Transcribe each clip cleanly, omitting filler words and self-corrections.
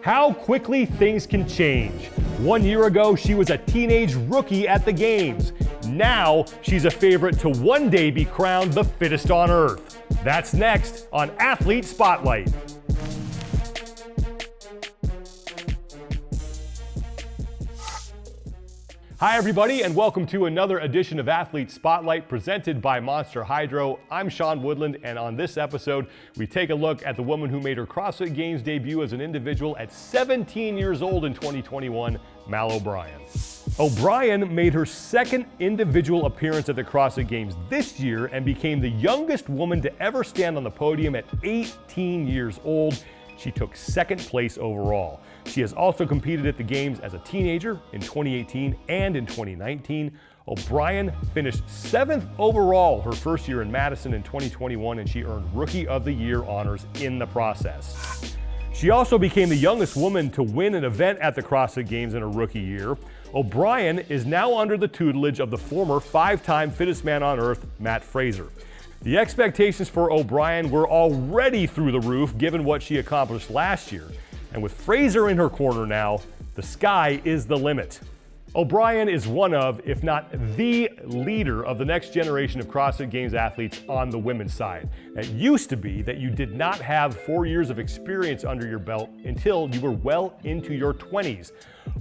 How quickly things can change. 1 year ago, she was a teenage rookie at the Games. Now, she's a favorite to one day be crowned the fittest on Earth. That's next on Athlete Spotlight. Hi everybody, and welcome to another edition of Athlete Spotlight presented by Monster Hydro. I'm Sean Woodland, and on this episode, we take a look at the woman who made her CrossFit Games debut as an individual at 17 years old in 2021, Mal O'Brien. O'Brien made her second individual appearance at the CrossFit Games this year and became the youngest woman to ever stand on the podium at 18 years old. She took second place overall. She has also competed at the Games as a teenager in 2018 and in 2019. O'Brien finished 7th overall her first year in Madison in 2021, and she earned Rookie of the Year honors in the process. She also became the youngest woman to win an event at the CrossFit Games in her rookie year. O'Brien is now under the tutelage of the former 5-time Fittest Man on Earth, Mat Fraser. The expectations for O'Brien were already through the roof given what she accomplished last year. And with Fraser in her corner now, the sky is the limit. O'Brien is one of, if not the leader of the next generation of CrossFit Games athletes on the women's side. It used to be that you did not have 4 years of experience under your belt until you were well into your 20s.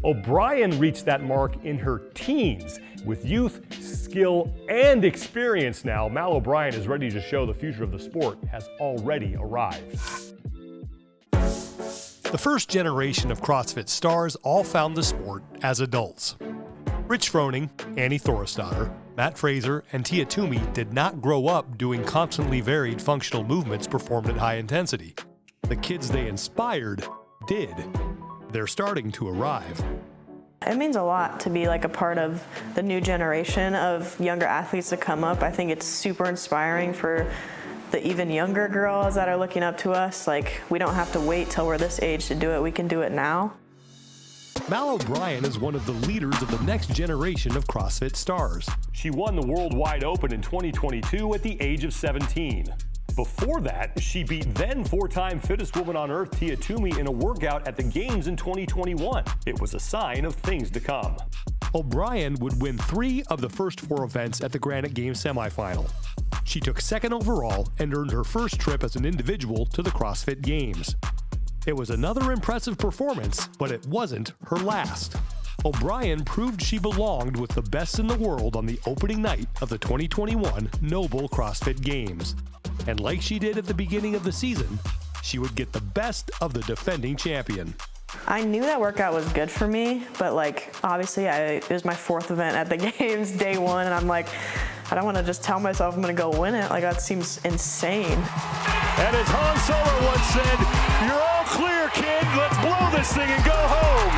O'Brien reached that mark in her teens. With youth, skill, and experience now, Mal O'Brien is ready to show the future of the sport has already arrived. The first generation of CrossFit stars all found the sport as adults. Rich Froning, Annie Thorstadter, Mat Fraser, and Tia Toomey did not grow up doing constantly varied functional movements performed at high intensity. The kids they inspired did. They're starting to arrive. It means a lot to be like a part of the new generation of younger athletes that come up. I think it's super inspiring for the even younger girls that are looking up to us. Like, we don't have to wait till we're this age to do it. We can do it now. Mal O'Brien is one of the leaders of the next generation of CrossFit stars. She won the World Wide Open in 2022 at the age of 17. Before that, she beat then 4-time Fittest Woman on Earth Tia Toomey in a workout at the Games in 2021. It was a sign of things to come. O'Brien would win 3 of the first 4 events at the Granite Games semifinal. She took second overall and earned her first trip as an individual to the CrossFit Games. It was another impressive performance, but it wasn't her last. O'Brien proved she belonged with the best in the world on the opening night of the 2021 Noble CrossFit Games. And like she did at the beginning of the season, she would get the best of the defending champion. I knew that workout was good for me, but obviously it was my 4th event at the Games, day 1, and I'm like, I don't want to just tell myself I'm going to go win it. That seems insane. And as Han Solo once said, "You're all clear, kid. Let's blow this thing and go home."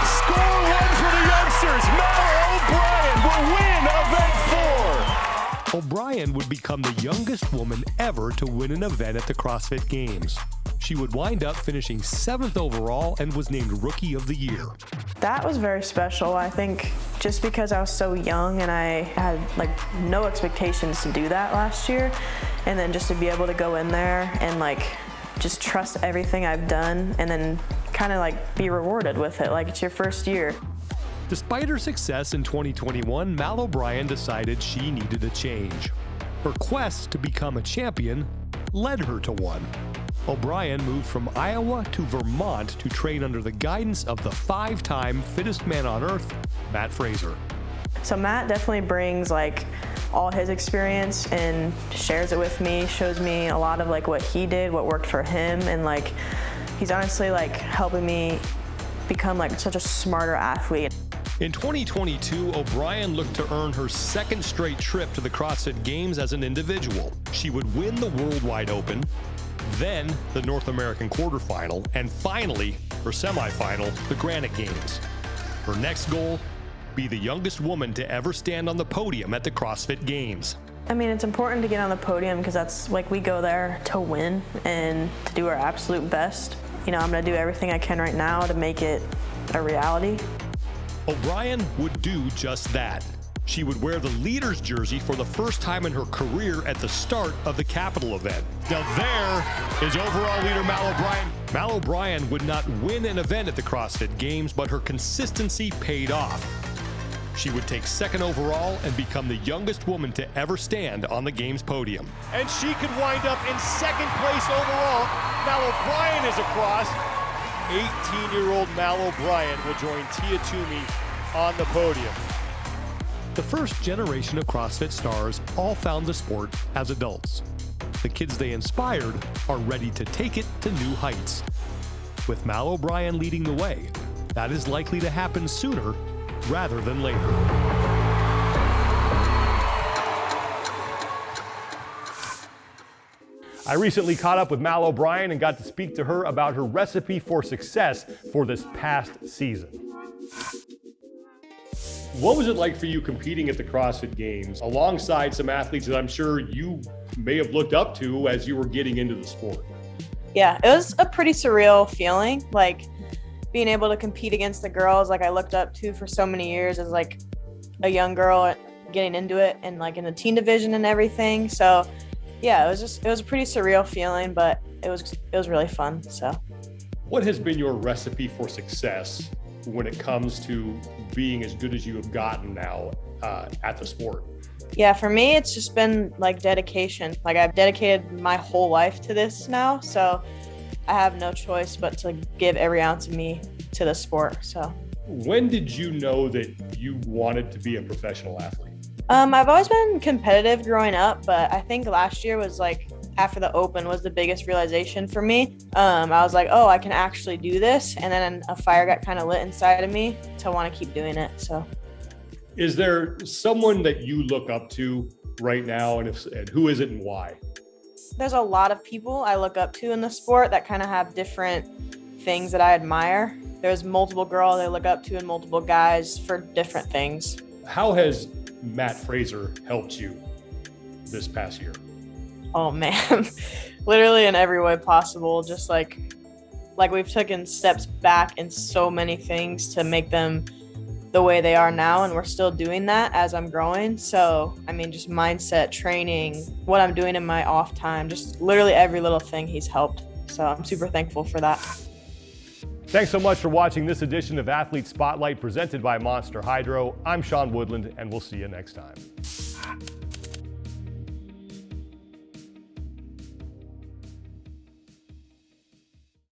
Score 1 for the youngsters. Mal O'Brien will win event 4. O'Brien would become the youngest woman ever to win an event at the CrossFit Games. She would wind up finishing 7th overall and was named Rookie of the Year. That was very special. I think just because I was so young and I had no expectations to do that last year, and then just to be able to go in there and just trust everything I've done and then kind of be rewarded with it. It's your first year. Despite her success in 2021, Mal O'Brien decided she needed a change. Her quest to become a champion led her to one. O'Brien moved from Iowa to Vermont to train under the guidance of the 5-time Fittest Man on Earth, Mat Fraser. So Matt definitely brings all his experience and shares it with me, shows me a lot of what he did, what worked for him, and he's honestly helping me become such a smarter athlete. In 2022, O'Brien looked to earn her 2nd straight trip to the CrossFit Games as an individual. She would win the World Wide Open, then the North American quarterfinal, and finally, her semifinal, the Granite Games. Her next goal, be the youngest woman to ever stand on the podium at the CrossFit Games. I mean, it's important to get on the podium because that's we go there to win and to do our absolute best. I'm going to do everything I can right now to make it a reality. O'Brien would do just that. She would wear the leader's jersey for the first time in her career at the start of the Capitol event. Now there is overall leader Mal O'Brien. Mal O'Brien would not win an event at the CrossFit Games, but her consistency paid off. She would take second overall and become the youngest woman to ever stand on the Games podium. And she could wind up in second place overall. Mal O'Brien is across. 18-year-old Mal O'Brien will join Tia Toomey on the podium. The first generation of CrossFit stars all found the sport as adults. The kids they inspired are ready to take it to new heights. With Mal O'Brien leading the way, that is likely to happen sooner rather than later. I recently caught up with Mal O'Brien and got to speak to her about her recipe for success for this past season. What was it like for you competing at the CrossFit Games alongside some athletes that I'm sure you may have looked up to as you were getting into the sport? Yeah, it was a pretty surreal feeling, like being able to compete against the girls like I looked up to for so many years as like a young girl getting into it and like in the teen division and everything. So yeah, it was a pretty surreal feeling, but it was really fun. So what has been your recipe for success when it comes to being as good as you have gotten now at the sport? Yeah, for me, it's just been like dedication. Like I've dedicated my whole life to this now. So I have no choice but to give every ounce of me to the sport. So when did you know that you wanted to be a professional athlete? I've always been competitive growing up, but I think last year was like after the Open was the biggest realization for me. I was like, oh, I can actually do this. And then a fire got kind of lit inside of me to want to keep doing it. So is there someone that you look up to right now, and who is it and why? There's a lot of people I look up to in the sport that kind of have different things that I admire. There's multiple girls I look up to and multiple guys for different things. How has Mat Fraser helped you this past year? Oh man, literally in every way possible. Just like we've taken steps back in so many things to make them the way they are now, and we're still doing that as I'm growing. So I mean, just mindset, training, what I'm doing in my off time, just literally every little thing he's helped. So I'm super thankful for that. Thanks so much for watching this edition of Athlete Spotlight presented by Monster Hydro. I'm Sean Woodland, and we'll see you next time.